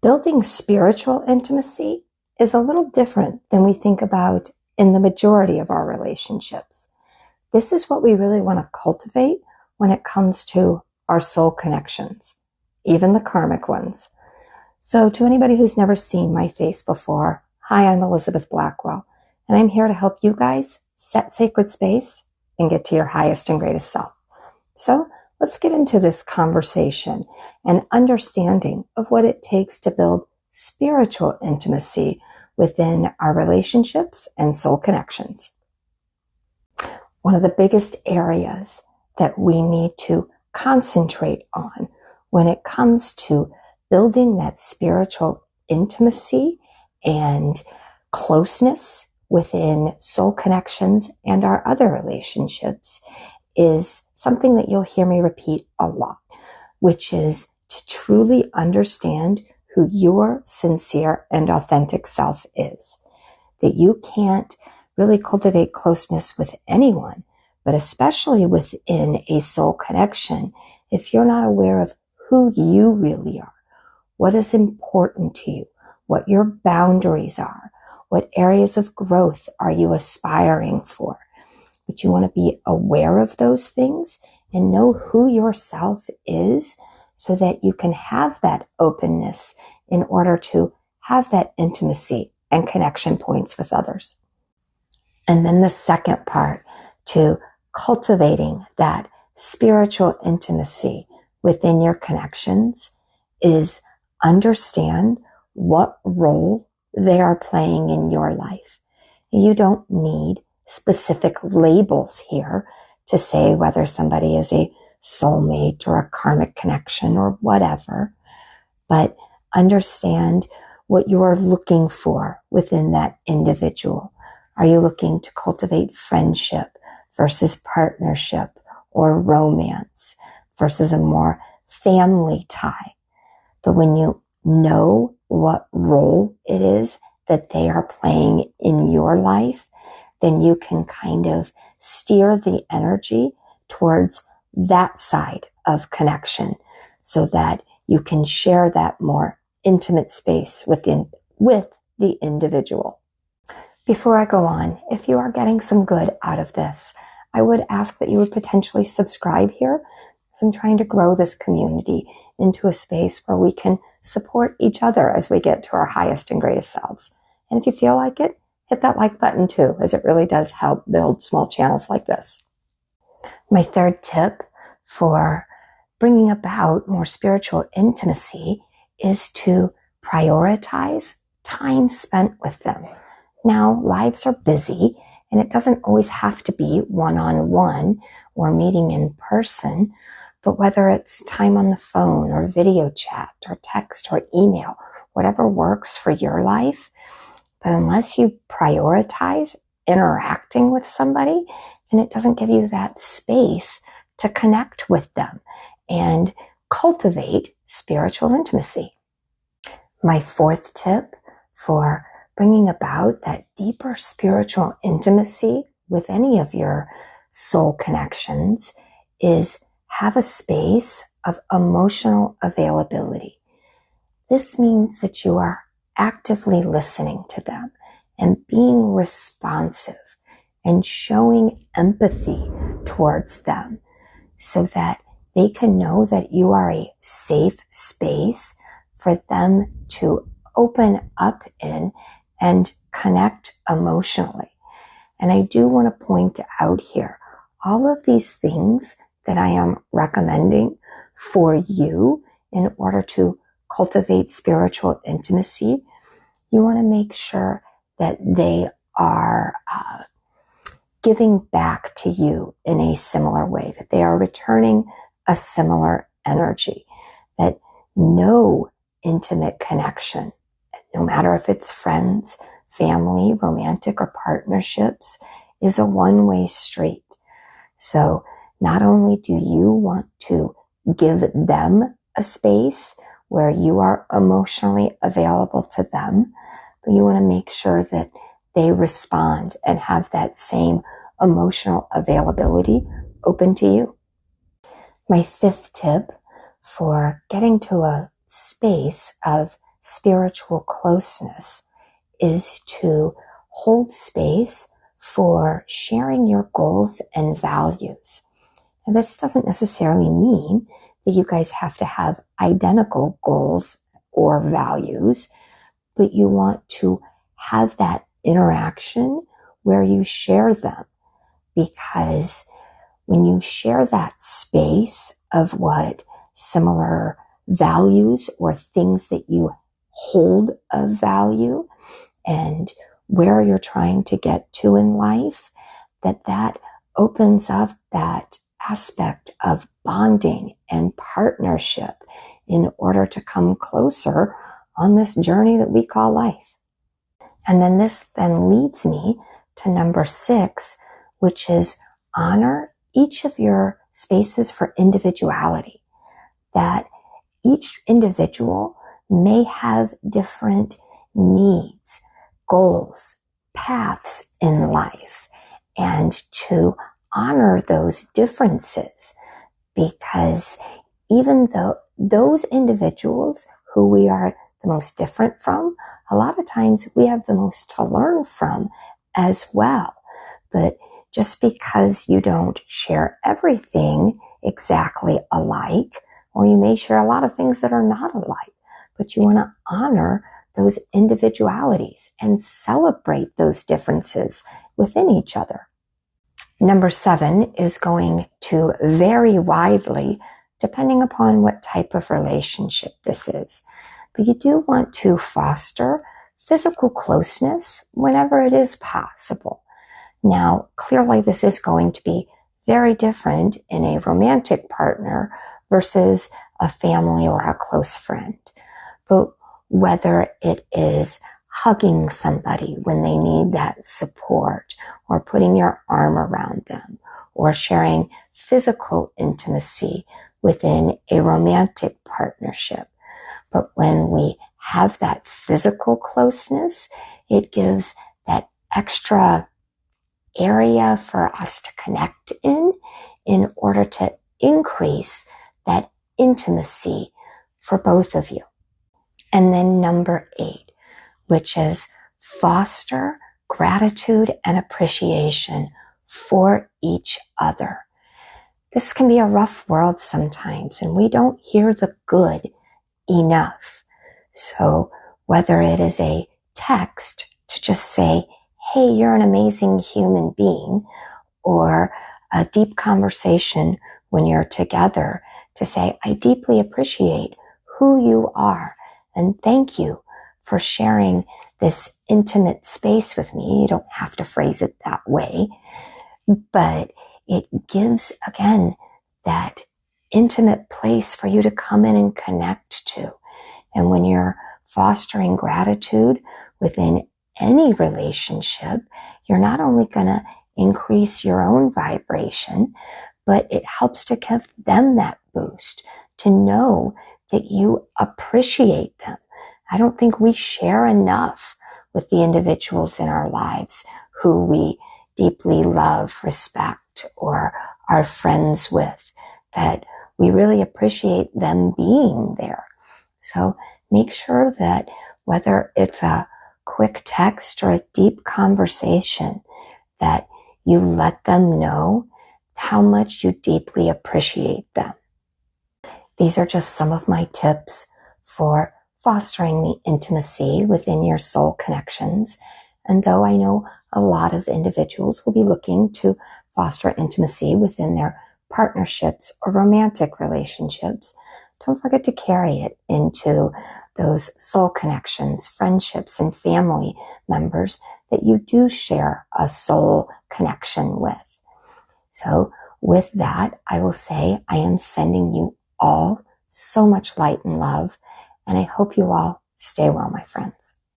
Building spiritual intimacy is a little different than we think about in the majority of our relationships. This is what we really want to cultivate when it comes to our soul connections, even the karmic ones. So to anybody who's never seen my face before, hi, I'm Elizabeth Blackwell, and I'm here to help you guys set sacred space and get to your highest and greatest self. So let's get into this conversation and understanding of what it takes to build spiritual intimacy within our relationships and soul connections. One of the biggest areas that we need to concentrate on when it comes to building that spiritual intimacy and closeness within soul connections and our other relationships is something that you'll hear me repeat a lot, which is to truly understand who your sincere and authentic self is. That you can't really cultivate closeness with anyone, but especially within a soul connection, if you're not aware of who you really are, what is important to you, what your boundaries are, what areas of growth are you aspiring for. But you want to be aware of those things and know who yourself is so that you can have that openness in order to have that intimacy and connection points with others. And then the second part to cultivating that spiritual intimacy within your connections is understand what role they are playing in your life. You don't need specific labels here to say whether somebody is a soulmate or a karmic connection or whatever, but understand what you are looking for within that individual. Are you looking to cultivate friendship versus partnership or romance versus a more family tie? But when you know what role it is that they are playing in your life, then you can kind of steer the energy towards that side of connection so that you can share that more intimate space with the individual. Before I go on, if you are getting some good out of this, I would ask that you would potentially subscribe here, because I'm trying to grow this community into a space where we can support each other as we get to our highest and greatest selves. And if you feel like it, hit that like button too, as it really does help build small channels like this. My third tip for bringing about more spiritual intimacy is to prioritize time spent with them. Now, lives are busy, and it doesn't always have to be one-on-one or meeting in person, but whether it's time on the phone or video chat or text or email, whatever works for your life. But unless you prioritize interacting with somebody, then it doesn't give you that space to connect with them and cultivate spiritual intimacy. My fourth tip for bringing about that deeper spiritual intimacy with any of your soul connections is have a space of emotional availability. This means that you are actively listening to them and being responsive and showing empathy towards them so that they can know that you are a safe space for them to open up in and connect emotionally. And I do want to point out here, all of these things that I am recommending for you in order to cultivate spiritual intimacy, you want to make sure that they are giving back to you in a similar way, that they are returning a similar energy, that no intimate connection, no matter if it's friends, family, romantic, or partnerships, is a one-way street. So not only do you want to give them a space where you are emotionally available to them, but you want to make sure that they respond and have that same emotional availability open to you. My fifth tip for getting to a space of spiritual closeness is to hold space for sharing your goals and values. And this doesn't necessarily mean that you guys have to have identical goals or values, but you want to have that interaction where you share them. Because when you share that space of what similar values or things that you hold of value and where you're trying to get to in life, that opens up that aspect of bonding and partnership in order to come closer on this journey that we call life. And then this then leads me to number 6, which is honor each of your spaces for individuality. That each individual may have different needs, goals, paths in life, and to honor those differences, because even though those individuals who we are the most different from, a lot of times we have the most to learn from as well. But just because you don't share everything exactly alike, or you may share a lot of things that are not alike, but you want to honor those individualities and celebrate those differences within each other. Number 7 is going to vary widely depending upon what type of relationship this is. But you do want to foster physical closeness whenever it is possible. Now, clearly this is going to be very different in a romantic partner versus a family or a close friend. But whether it is hugging somebody when they need that support, or putting your arm around them, or sharing physical intimacy within a romantic partnership. But when we have that physical closeness, it gives that extra area for us to connect in order to increase that intimacy for both of you. And then number 8, which is foster gratitude and appreciation for each other. This can be a rough world sometimes, and we don't hear the good enough. So whether it is a text to just say, hey, you're an amazing human being, or a deep conversation when you're together to say, I deeply appreciate who you are, and thank you for sharing this intimate space with me. You don't have to phrase it that way, but it gives, again, that intimate place for you to come in and connect to. And when you're fostering gratitude within any relationship, you're not only going to increase your own vibration, but it helps to give them that boost to know that you appreciate them. I don't think we share enough with the individuals in our lives who we deeply love, respect, or are friends with, that we really appreciate them being there. So make sure that whether it's a quick text or a deep conversation, that you let them know how much you deeply appreciate them. These are just some of my tips for fostering the intimacy within your soul connections. And though I know a lot of individuals will be looking to foster intimacy within their partnerships or romantic relationships, don't forget to carry it into those soul connections, friendships, and family members that you do share a soul connection with. So with that, I will say I am sending you all so much light and love, and I hope you all stay well, my friends.